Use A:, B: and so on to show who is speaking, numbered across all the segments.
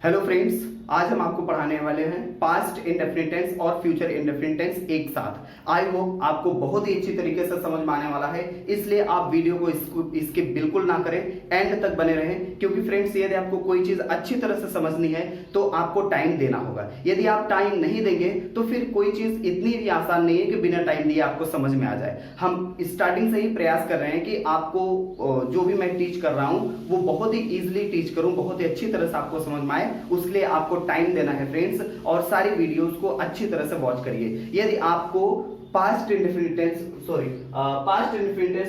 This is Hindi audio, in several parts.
A: हेलो फ्रेंड्स, आज हम आपको पढ़ाने वाले हैं पास्ट इंडेफिनिट टेंस और फ्यूचर इंडेफिनिट टेंस एक साथ। आई होप आपको बहुत ही अच्छी तरीके से समझ में आने वाला है, इसलिए आप वीडियो को इसके बिल्कुल ना करें, एंड तक बने रहें। क्योंकि फ्रेंड्स, यदि आपको कोई चीज अच्छी तरह से समझनी है तो आपको टाइम देना होगा। यदि आप टाइम नहीं देंगे तो फिर कोई चीज इतनी भी आसान नहीं है कि बिना टाइम दिए आपको समझ में आ जाए। हम स्टार्टिंग से ही प्रयास कर रहे हैं कि आपको जो भी मैं टीच कर रहा हूं वो बहुत ही इजिली टीच करूं, बहुत ही अच्छी तरह से आपको समझ में आए। उसके लिए आपको टाइम देना है फ्रेंड्स, और सारी वीडियोस को अच्छी तरह से वॉच करिए। यदि आपको पास्ट इंडेफिनिट टेंस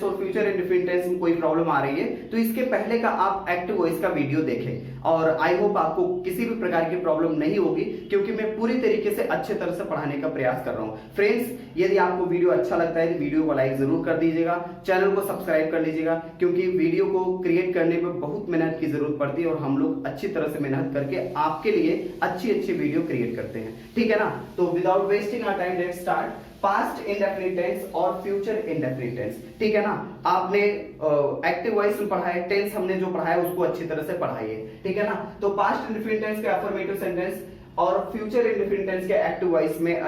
A: और फ्यूचर इंडेफिनिट टेंस में कोई प्रॉब्लम आ रही है तो इसके पहले का आप एक्टिव वॉइस का वीडियो देखें, और आई होप आपको किसी भी प्रकार की प्रॉब्लम नहीं होगी, क्योंकि मैं पूरी तरीके से अच्छे तरह से पढ़ाने का प्रयास कर रहा हूं। फ्रेंड्स, यदि आपको वीडियो अच्छा लगता है तो वीडियो को लाइक जरूर कर दीजिएगा, चैनल को सब्सक्राइब कर लीजिएगा, क्योंकि वीडियो को क्रिएट करने में बहुत मेहनत की जरूरत पड़ती है और हम लोग अच्छी तरह से मेहनत करके आपके लिए अच्छी अच्छी वीडियो क्रिएट करते हैं। ठीक है ना? तो without wasting our time let's start past indefinite tense और फ्यूचर इंडेफिनिट टेंस। ठीक है ना? आपने एक्टिव वॉइस में पढ़ा है, टेंस हमने जो पढ़ा है उसको अच्छी तरह से पढ़ाइए। ठीक है ना? तो पास्ट इंडेफिनिट टेंस के अफर्मेटिव सेंटेंस और फ्यूचर इंडेफिनिट टेंस के एक्टिव वॉइस में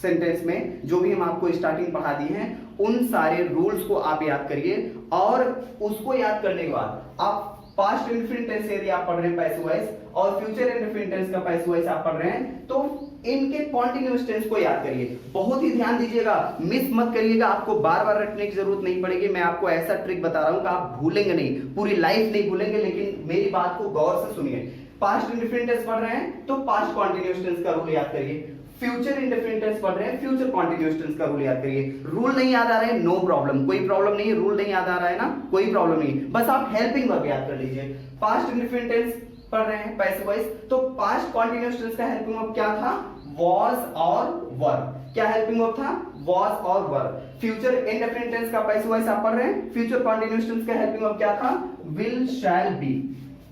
A: सेंटेंस में जो भी हम आपको स्टार्टिंग पढ़ा दी है, उन सारे रूल्स को आप याद करिए, और उसको याद करने के बाद आप पास्ट इंडेफिनिट टेंस यदि आप पढ़ रहे हैं पैसिव वॉइस और फ्यूचर इंडेफिनिट टेंस का पैसिव वॉइस आप पढ़ रहे हैं तो इनके कॉन्टिन्यूअस टेंस को याद करिए। बहुत ही ध्यान दीजिएगा, मिस मत करिएगा। आपको बार बार रटने की जरूरत नहीं पड़ेगी। मैं आपको ऐसा ट्रिक बता रहा हूं कि आप भूलेंगे नहीं, पूरी लाइफ नहीं भूलेंगे, लेकिन मेरी बात को गौर से सुनिए। पास्ट इंडेफिनिट टेंस पढ़ रहे हैं तो पास्ट कॉन्टिन्यूअस टेंस का रूल याद करिए। फ्यूचर इंडेफिनिट टेंस पढ़ रहे हैं, फ्यूचर कॉन्टिन्यूअस टेंस का रूल याद करिए। रूल नहीं याद आ रहा है, नो प्रॉब्लम, कोई प्रॉब्लम नहीं है। रूल नहीं याद आ रहा है ना, कोई प्रॉब्लम नहीं, बस आप हेल्पिंग वर्ब याद कर लीजिए। पास्ट इंडेफिनिट टेंस पढ़ रहे हैं पैसिव वॉइस, तो पास्ट कॉन्टिन्यूअस टेंस का हेल्पिंग वर्ब क्या था? was और were। क्या हेल्पिंग वर्ब था? was और were। फ्यूचर इंडेफिनिट टेंस का पैसिव वॉइस आप पढ़ रहे हैं, फ्यूचर कॉन्टिन्यूअस टेंस का हेल्पिंग वर्ब क्या था? will shall be।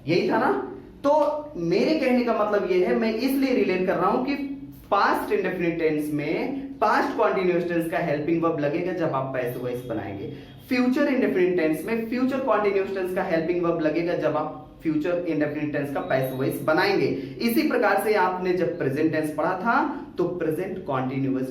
A: यही था ना? तो मेरे कहने का मतलब यह है, मैं इसलिए रिलेट कर रहा हूं कि पास्ट इंडेफिनिट टेंस में पास्ट कॉन्टिन्यूअस टेंस का हेल्पिंग वर्ब लगेगा जब आप पैसिव वॉइस बनाएंगे। फ्यूचर इंडेफिनिट टेंस में फ्यूचर कॉन्टिन्यूअस टेंस का हेल्पिंग वर्ब लगेगा जब आप फ्यूचर इंडेफिनिट टेंस का पैसिव वॉइस बनाएंगे। इसी प्रकार से आपने जब प्रेजेंट टेंस पढ़ा था तो प्रेजेंट कॉन्टिन्यूअस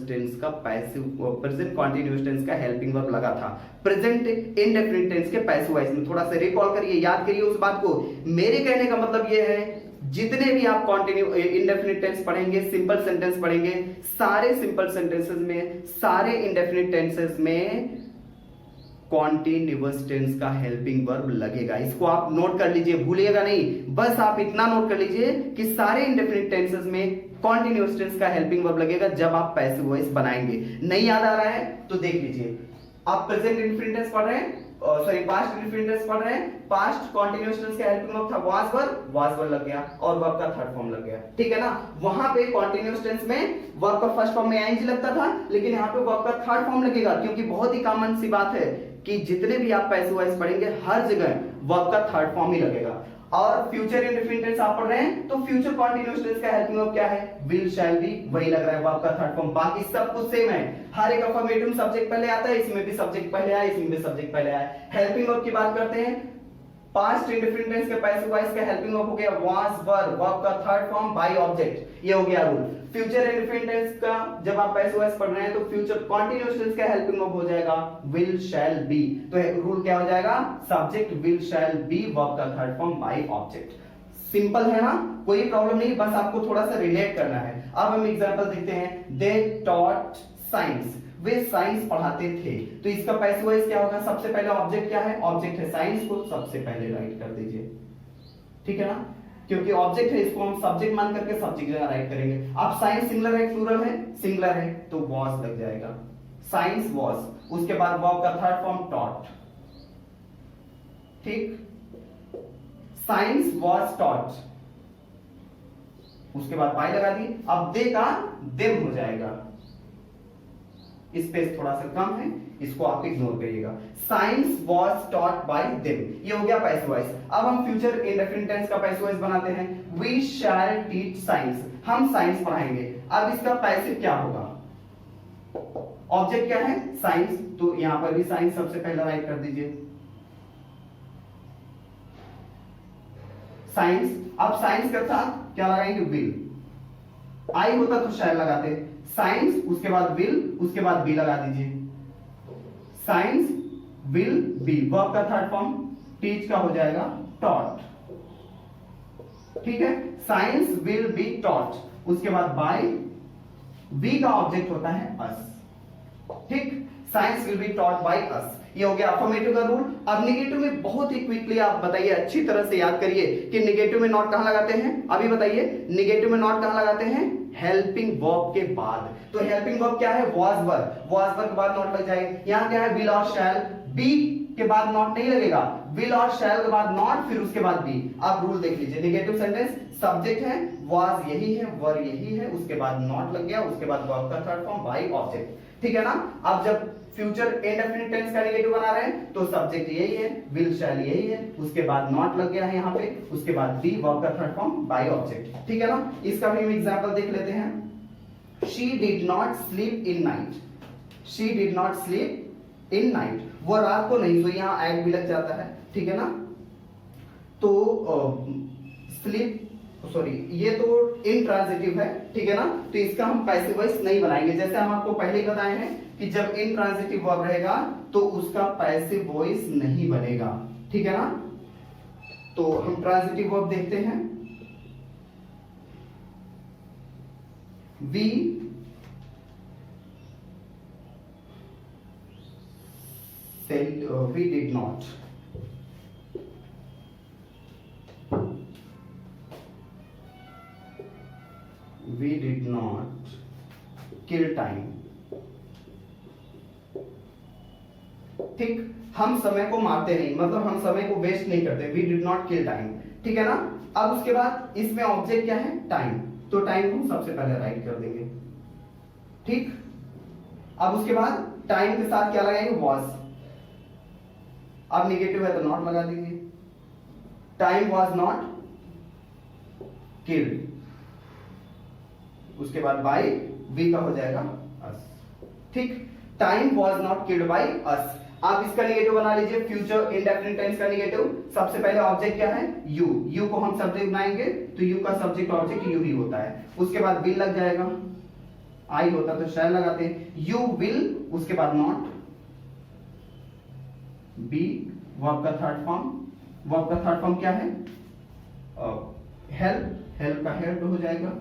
A: टेंस का हेल्पिंग वर्ब लगा था प्रेजेंट इंडेफिनिट टेंस के पैसिव वॉइस में। थोड़ा सा रिकॉल करिए, याद करिए उस बात को। मेरे कहने का मतलब यह है, जितने भी आप कॉन्टिन्यू इंडेफिनिट टेंस पढ़ेंगे, सिंपल सेंटेंस पढ़ेंगे, सारे सिंपल सेंटेंसेस में, सारे इंडेफिनिट टेंसेस में कॉन्टिन्यूअस टेंस का हेल्पिंग वर्ब लगेगा। इसको आप नोट कर लीजिए, भूलिएगा नहीं। बस आप इतना नोट कर लीजिए कि सारे इंडेफिनिट टेंसेस में कॉन्टिन्यूअस टेंस का हेल्पिंग वर्ब लगेगा जब आप पैसिव वॉइस बनाएंगे। नहीं याद आ रहा है तो देख लीजिए। आप प्रेजेंट इंडेफिनिट टेंस पढ़ रहे हैं, पास्ट इंडेफिनिट टेंस पढ़ रहे हैं, पास्ट कॉन्टिन्यूअस टेंस का हेल्पिंग वर्ब था was were लग गया और वर्ब का थर्ड फॉर्म लग गया। ठीक है ना? वहां पे कॉन्टिन्यूअस टेंस में वर्ब का फर्स्ट फॉर्म में ing लगता था, लेकिन यहां पे वर्ब का थर्ड फॉर्म लगेगा, क्योंकि बहुत ही कॉमन सी बात है कि जितने भी आप पैसिव वॉइस पढ़ेंगे हर जगह वर्ब का थर्ड फॉर्म ही लगेगा। और फ्यूचर इंडेफिनिट टेंस आप पढ़ रहे हैं तो फ्यूचर कॉन्टिन्यूअस टेंस का हेल्पिंग वर्ब क्या है? will shall be, वही लग रहा है वर्ब का थर्ड फॉर्म। बाकी सब कुछ सेम है। हर एक अफर्मेटिव सब्जेक्ट पहले आता है, इसमें भी सब्जेक्ट पहले आया, इसमें भी सब्जेक्ट पहले आया। हेल्पिंग वर्ब की बात करते हैं, पास्ट इंडेफिनिट टेंस के पैसिव वॉइस का हेल्पिंग वर्ब हो गया was were, वर्ब का थर्ड फॉर्म by ऑब्जेक्ट, ये हो गया रूल। फ्यूचर इंडेफिनिट टेंस का जब आप पैसिव वॉइस पढ़ रहे हैं तो फ्यूचर कॉन्टिन्यूअस टेंस का हेल्पिंग वर्ब हो जाएगा will shall be। तो रूल क्या हो जाएगा? Subject will shall be, verb का third form by object. Simple है ना, कोई प्रॉब्लम नहीं, बस आपको थोड़ा सा रिलेट करना है। अब हम एग्जांपल देखते हैं। They taught science, way science पढ़ाते थे, तो इसका पैसिव वॉइस क्या होगा? सबसे पहले ऑब्जेक्ट क्या है? ऑब्जेक्ट है साइंस, को सबसे पहले राइट कर दीजिए। ठीक है ना? क्योंकि ऑब्जेक्ट है, इसको हम सब्जेक्ट मान करके सब्जेक्ट जगह राइट करेंगे। अब साइंस सिंगुलर है प्लूरल है? सिंगुलर है तो वॉज लग जाएगा, साइंस वॉज। उसके बाद वर्ब का थर्ड फॉर्म टॉट। ठीक, साइंस वॉज टॉट, उसके बाद बाय लगा दी। अब दे का देम हो जाएगा, स्पेस थोड़ा सा कम है, इसको आप इग्नोर करिएगा। Science was taught by them, ये हो गया पैसिव वॉइस। अब हम फ्यूचर इंडेफिनिट टेंस का पैसिव वॉइस बनाते हैं। वी शैल टीच साइंस, हम साइंस पढ़ाएंगे। अब इसका पैसिव क्या होगा? ऑब्जेक्ट क्या है? साइंस, तो यहां पर भी साइंस सबसे पहले राइट कर दीजिए। साइंस, अब साइंस के साथ क्या लगाएंगे, विल। आई होता तो शैल लगाते, साइंस उसके बाद विल उसके बाद बी लगा दीजिए, साइंस विल बी। वर्ब का थर्ड फॉर्म टीच का हो जाएगा टॉट, ठीक है। साइंस विल बी टॉट, उसके बाद बाय, बी का ऑब्जेक्ट होता है अस, ठीक। Science will be taught by us, ये हो गया अफर्मेटिव का रूल। अब निगेटिव में बहुत ही क्विकली आप बताइए, अच्छी तरह से याद करिए कि निगेटिव में नॉट कहां लगाते हैं, अभी बताइए निगेटिव में नॉट कहां लगाते हैं, हेल्पिंग वर्ब के बाद। तो हेल्पिंग वर्ब क्या है, वाज वर, वाज वर के बाद नॉट लग जाएगा। यहां क्या है, विल और शैल, बी के बाद नॉट नहीं लगेगा, विल और शैल के बाद नॉट, फिर उसके बाद बी। आप रूल देख लीजिए, निगेटिव सेंटेंस सब्जेक्ट है, वाज यही है, वर यही है, उसके बाद नॉट लग गया, उसके बाद वर्ब का थर्ड फॉर्म बाय ऑब्जेक्ट, ठीक है ना। अब जब फ्यूचर इंडेफिनिट टेंस का नेगेटिव बना रहे हैं तो सब्जेक्ट यही है, विल शैल यही है, उसके बाद नॉट लग गया है यहां पे, उसके बाद बी, वर्ब का थर्ड फॉर्म बाय ऑब्जेक्ट, ठीक है ना। इसका भी हम एग्जांपल देख लेते हैं। She did not sleep in night, she did not sleep in night, वो रात को नहीं सोई, यहां एड भी लग जाता है, ठीक है ना। तो स्लीप, सॉरी ये तो इंट्रांजिटिव है, ठीक है ना, तो इसका हम पैसिव वॉइस नहीं बनाएंगे। जैसे हम आपको पहले ही बताए हैं कि जब इंट्रांजिटिव वर्ब रहेगा तो उसका पैसिव वॉइस नहीं बनेगा, ठीक है ना। तो हम ट्रांजिटिव वर्ब देखते हैं। We did not, we did not kill time, ठीक। हम समय को मारते नहीं, मतलब हम समय को वेस्ट नहीं करते, we did not kill time, ठीक है ना। अब उसके बाद इसमें ऑब्जेक्ट क्या है, टाइम, तो टाइम को सबसे पहले राइट कर देंगे, ठीक। अब उसके बाद टाइम के साथ क्या लगाएंगे, वॉज। अब निगेटिव है तो नॉट लगा दीजिए, टाइम वॉज नॉट किल्ड, उसके बाद बाय, बी का हो जाएगा अस, ठीक। Time was not killed by us. आप इसका निगेटिव बना लीजिए, फ्यूचर इंडेफिनिट टेंस का निगेटिव। सबसे पहले ऑब्जेक्ट क्या है, यू, यू को हम सब्जेक्ट बनाएंगे तो यू का सब्जेक्ट ऑब्जेक्ट यू ही होता है, उसके बाद विल लग जाएगा, आई होता तो शैल लगाते, यू विल, उसके बाद नॉट, बी, वर्ब का थर्ड फॉर्म, वर्ब का थर्ड फॉर्म क्या है, हेल्प, हेल्प का हेल्प हो जाएगा,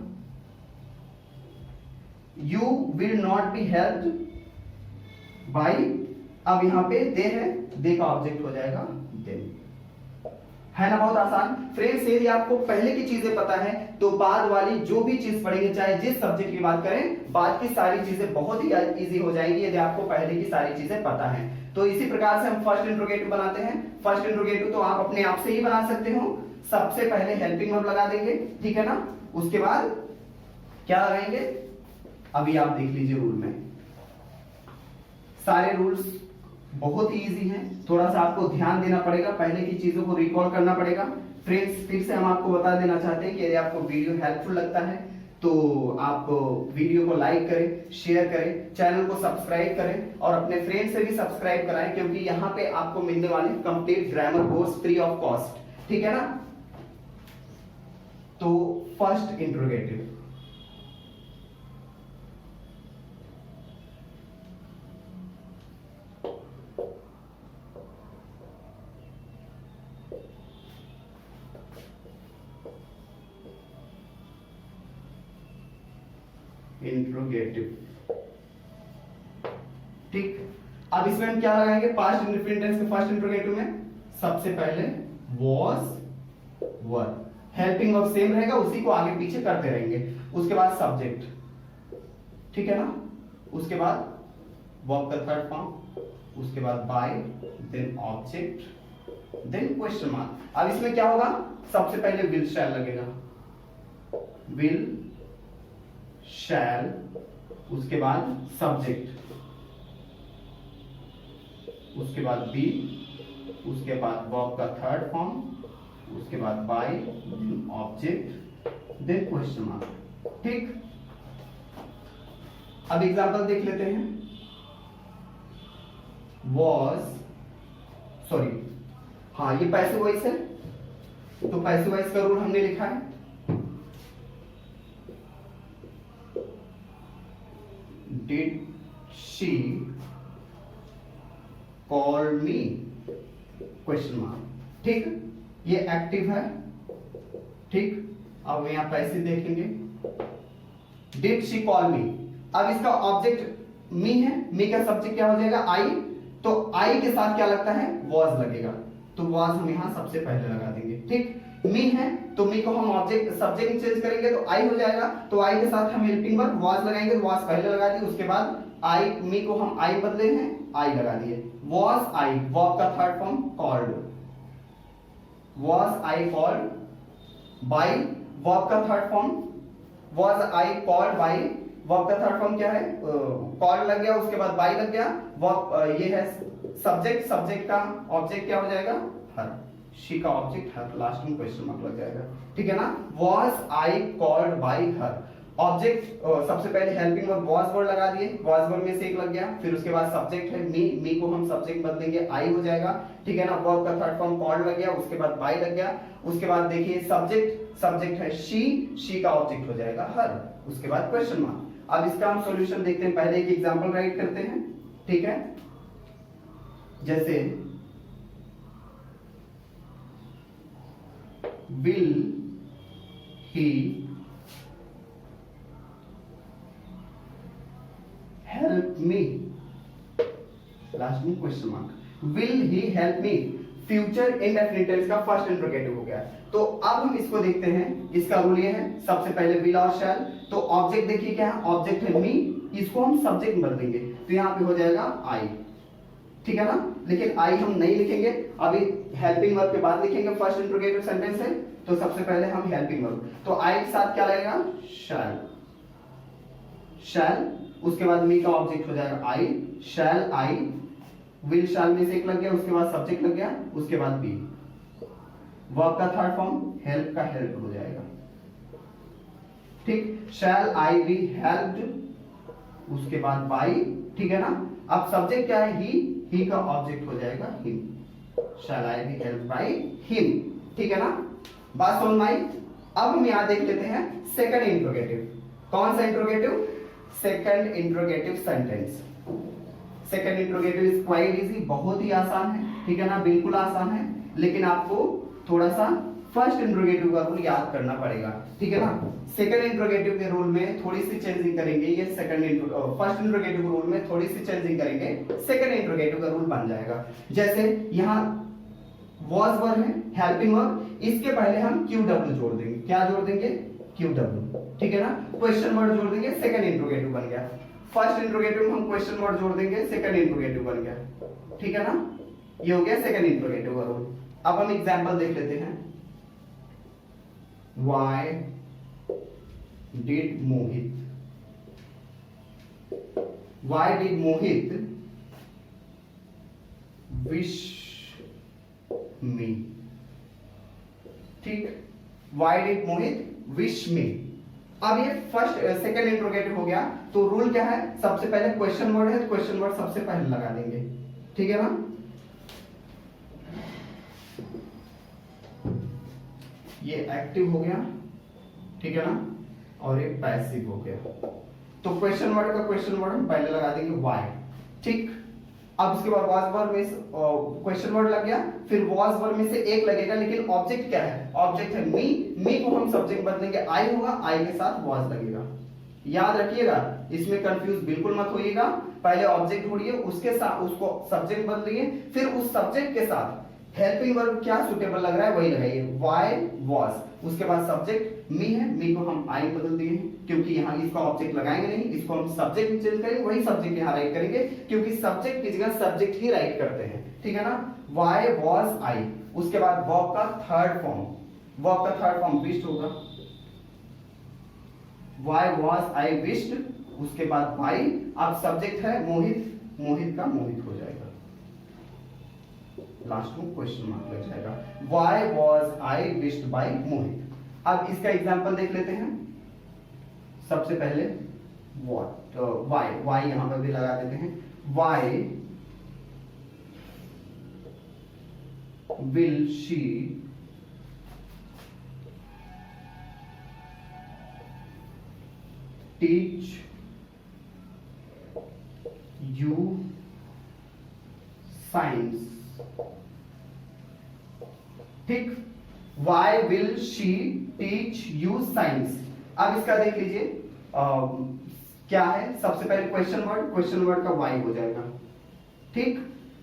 A: you will not be helped bye, अब यहां पे दे है, दे का ऑब्जेक्ट हो जाएगा देन, है ना। बहुत आसान फ्रेंड्स, यदि आपको पहले की चीजें पता है तो बाद वाली जो भी चीज पढ़ेंगे, चाहे जिस सब्जेक्ट की बात करें, बाद की सारी चीजें बहुत ही इजी हो जाएंगी यदि आपको पहले की सारी चीजें पता है। तो इसी प्रकार से हम फर्स्ट इंट्रोगेटिव बनाते हैं। फर्स्ट इंट्रोगेटिव तो आप अपने आप से ही बना सकते हो। सबसे पहले हेल्पिंग वर्ब लगा देंगे, ठीक है ना। उसके बाद क्या लगाएंगे, अभी आप देख लीजिए रूल में, सारे रूल्स बहुत ही इजी हैं, थोड़ा सा आपको ध्यान देना पड़ेगा, पहले की चीजों को रिकॉल करना पड़ेगा। फ्रेंड्स, फिर से हम आपको बता देना चाहते हैं कि यदि आपको वीडियो हेल्पफुल लगता है तो आप वीडियो को लाइक करें, शेयर करें, चैनल को सब्सक्राइब करें और अपने फ्रेंड से भी सब्सक्राइब कराएं, क्योंकि यहाँ पे आपको मिलने वाले complete grammar course free of cost, ठीक है ना। तो फर्स्ट इंट्रोगेटिव, इंट्रोगेटिव, ठीक। अब इसमें हम क्या लगाएंगे, पास्ट इंडेफिनिट टेंस के फर्स्ट इंट्रोगेटिव में सबसे पहले was, were, helping verb same रहेगा, उसी को आगे पीछे करते रहेंगे। उसके बाद सब्जेक्ट, ठीक है ना। उसके बाद वर्ब का थर्ड फॉर्म, उसके बाद by, then object, then question mark. अब इसमें क्या होगा, सबसे पहले विल शैल लगेगा, विल शैल, उसके बाद सब्जेक्ट, उसके बाद बी, उसके बाद वर्ब का थर्ड फॉर्म, उसके बाद by, object, then question mark, ठीक। अब एग्जांपल देख लेते हैं। was, सॉरी, हाँ ये पैसिव वॉइस है, तो पैसिव वॉइस का रूल हमने लिखा है, did she call me, question mark. ठीक, ये एक्टिव है। ठीक, अब यहां पैसिव देखेंगे, डिड शी कॉल मी। अब इसका ऑब्जेक्ट मी है, मी का सब्जेक्ट क्या हो जाएगा, आई। तो आई के साथ क्या लगता है, वॉज लगेगा, तो वॉज हम यहां सबसे पहले लगा देंगे। ठीक, मी है तो मी को हम ऑब्जेक्ट सब्जेक्ट चेंज करेंगे तो आई हो जाएगा, तो आई के साथ हम हेल्पिंग वर्ब वॉज लगाएंगे, तो वॉज पहले लगा दिए, उसके बाद आई, मी को हम आई बदले हैं, आई लगा दिए, वॉज आई, वर्ब का third form called, was I called by, verb का third form was I called by, verb का थर्ड फॉर्म क्या है, कॉल्ड लग गया, उसके बाद बाय लग गया, वर्ब ये है सब्जेक्ट, सब्जेक्ट का ऑब्जेक्ट क्या हो जाएगा, हर, शी का ऑब्जेक्ट हर, लास्ट में क्वेश्चन मार्क लग जाएगा। ठीक है ना, was I called bye her, object सबसे पहले हेल्पिंग वर्ब वॉज वर्ड लगा दिए, वॉज वर्ड में से एक लग गया, फिर उसके बाद सब्जेक्ट है मी, मी को हम सब्जेक्ट बदलेंगे, आई हो जाएगा। ठीक है ना, वर्ब का थर्ड फॉर्म कॉल्ड लग गया, उसके बाद बाय लग गया, उसके बाद देखिए सब्जेक्ट, सब्जेक्ट है शी का ऑब्जेक्ट हो जाएगा हर, उसके बाद क्वेश्चन मार्क। अब इसका हम सॉल्यूशन देखते हैं, पहले एक एग्जांपल राइट करते हैं। ठीक है, जैसे will he help me, last में question mark, will he help me, future indefinite tense का फर्स्ट इंट्रोगेटिव हो गया। तो अब हम इसको देखते हैं, इसका रूल ये है, सबसे पहले विल और शैल, तो ऑब्जेक्ट देखिए क्या है, ऑब्जेक्ट है मी, इसको हम सब्जेक्ट बदल देंगे, तो यहाँ पे हो जाएगा आई। ठीक है ना, लेकिन आई हम नहीं लिखेंगे, अभी हेल्पिंग वर्ब के बाद लिखेंगे, फर्स्ट इंट्रोगेटिव सेंटेंस है, तो सबसे पहले हम हेल्पिंग वर्ब, तो आई के साथ क्या लगेगा, शैल, शैल, उसके बाद मी का ऑब्जेक्ट हो जाएगा आई, शैल आई, विल शैल में से एक लग गया, उसके बाद सब्जेक्ट लग गया, उसके बाद बी, वर्ब का थर्ड फॉर्म हेल्प का हेल्प हो जाएगा। ठीक, शैल आई बी हेल्प्ड, उसके बाद बाई। ठीक है ना, अब सब्जेक्ट क्या है, ही का ऑब्जेक्ट हो जाएगा him, shall I be helped by him. ठीक है ना, बात समझ में आई। अब हम यहां देख लेते हैं सेकंड इंट्रोगेटिव, कौन सा interrogative, second interrogative sentence. Second interrogative is quite easy, बहुत ही आसान है। ठीक है ना, बिल्कुल आसान है, लेकिन आपको थोड़ा सा फर्स्ट इंट्रोगेटिव का रूल याद करना पड़ेगा। ठीक है ना, सेकंड इंट्रोगेटिव के रूल में थोड़ी सी चेंजिंग करेंगे, ये फर्स्ट इंट्रोगेटिव रूल में थोड़ी सी चेंजिंग करेंगे, सेकंड इंट्रोगेटिव का रूल बन जाएगा। जैसे यहाँ वॉज वर्ब है, हेल्पिंग वर्ब, इसके पहले हम क्यू डब्ल्यू जोड़ देंगे, क्या जोड़ देंगे, क्यू डब्ल्यू। ठीक है ना, क्वेश्चन वर्ड जोड़ देंगे, सेकंड इंट्रोगेटिव बन गया। फर्स्ट इंट्रोगेटिव में हम क्वेश्चन वर्ड जोड़ देंगे, सेकंड इंट्रोगेटिव बन गया। ठीक है ना, ये हो गया सेकंड इंट्रोगेटिव का रूल। अब हम एग्जांपल देख लेते हैं, Why did Mohit wish me? ठीक, Why did Mohit wish me? अब ये फर्स्ट सेकंड इंट्रोगेटिव हो गया, तो रूल क्या है, सबसे पहले क्वेश्चन वर्ड है, तो क्वेश्चन वर्ड सबसे पहले लगा देंगे। ठीक है ना, ये एक्टिव हो गया। ठीक है ना, और ये पैसिव हो गया, तो क्वेश्चन वर्ड का क्वेश्चन वर्ड हम पहले लगा देंगे वाई। ठीक, अब उसके बाद वॉज वर्ब में क्वेश्चन वर्ड लग गया, फिर वॉज वर्ब में से एक लगेगा, लेकिन ऑब्जेक्ट क्या है, ऑब्जेक्ट है मी, मी को हम सब्जेक्ट बदलेंगे, आई होगा, आई के साथ वॉज लगेगा। याद रखिएगा, इसमें कंफ्यूज बिल्कुल मत होइएगा, पहले ऑब्जेक्ट ढूंढिए, उसके साथ उसको सब्जेक्ट बदलिए, फिर उस सब्जेक्ट के साथ हेल्पिंग वर्ब क्या सुटेबल लग रहा है वही लगाइए, वाई वॉज, उसके बाद सब्जेक्ट मी है, मी को हम आई बदल दिए हैं, क्योंकि यहाँ इसका ऑब्जेक्ट लगाएंगे नहीं, इसको हम सब्जेक्ट चेंज करेंगे, वही सब्जेक्ट यहाँ राइट करेंगे, क्योंकि सब्जेक्ट की जगह सब्जेक्ट ही राइट करते हैं। ठीक है ना, वाई वॉज आई, उसके बाद वर्ब का थर्ड फॉर्म विश्ड होगा, वाई वॉज आई विश्ड, उसके बाद बाई, अब सब्जेक्ट है मोहित, मोहित का मोहित हो जाएगा, लास्ट में क्वेश्चन मार्क लग जाएगा, why was I wished by Mohit. अब इसका एग्जांपल देख लेते हैं, सबसे पहले व्हाट, वाई यहां पर भी लगा देते हैं, why will she teach you science. ठीक, why will she teach you science. अब इसका देख लीजिए क्या है, सबसे पहले क्वेश्चन वर्ड का वाई हो जाएगा। ठीक,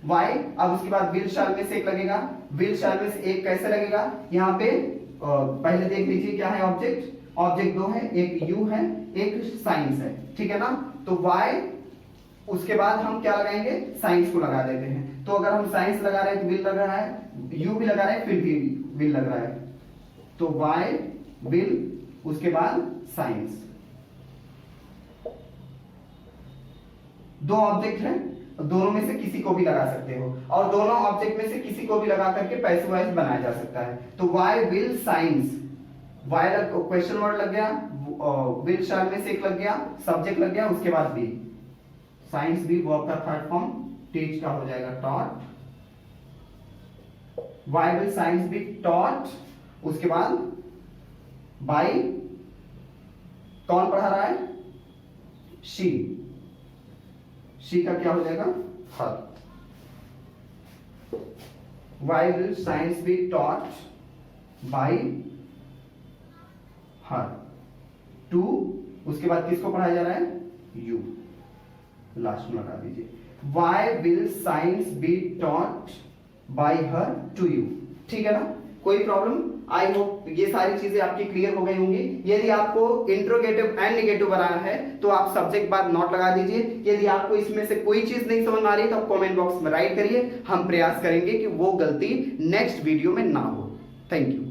A: वाई। अब उसके बाद विल शाल में से एक लगेगा, विल शाल में से एक कैसे लगेगा, यहाँ पे पहले देख लीजिए क्या है ऑब्जेक्ट दो है, एक यू है एक साइंस है, ठीक है ना। तो वाई, उसके बाद हम क्या लगाएंगे, साइंस को लगा देते हैं। तो अगर हम साइंस लगा रहे हैं तो विल लग रहा है, यू भी लगा रहे हैं फिर भी विल लग रहा है, तो वाई विल उसके बाद साइंस। दो ऑब्जेक्ट हैं, दोनों में से किसी को भी लगा सकते हो, और दोनों ऑब्जेक्ट में से किसी को भी लगा करके पैसिव वॉइस बनाया जा सकता है। तो why will science, why question word लग गया, विल शाल में से एक लग गया, सब्जेक्ट लग गया, उसके बाद बी, साइंस भी वर्ब का थर्ड फॉर्म, टीच का हो जाएगा taught. Why will science be taught, उसके बाद बाई, कौन पढ़ा रहा है, शी का क्या हो जाएगा, her. Why will science be taught by her, two, उसके बाद किसको पढ़ाया जा रहा है, यू, लास्ट में लगा दीजिए। Why will science be taught by her to you. ठीक है ना, कोई प्रॉब्लम? आई होप ये सारी चीजें आपकी क्लियर हो गई होंगी। यदि आपको इंट्रोगेटिव एंड नेगेटिव बनाना है तो आप सब्जेक्ट बाद नॉट लगा दीजिए। यदि आपको इसमें से कोई चीज नहीं समझ में आ रही तो आप कमेंट बॉक्स में राइट करिए, हम प्रयास करेंगे कि वो गलती नेक्स्ट वीडियो में ना हो। Thank you.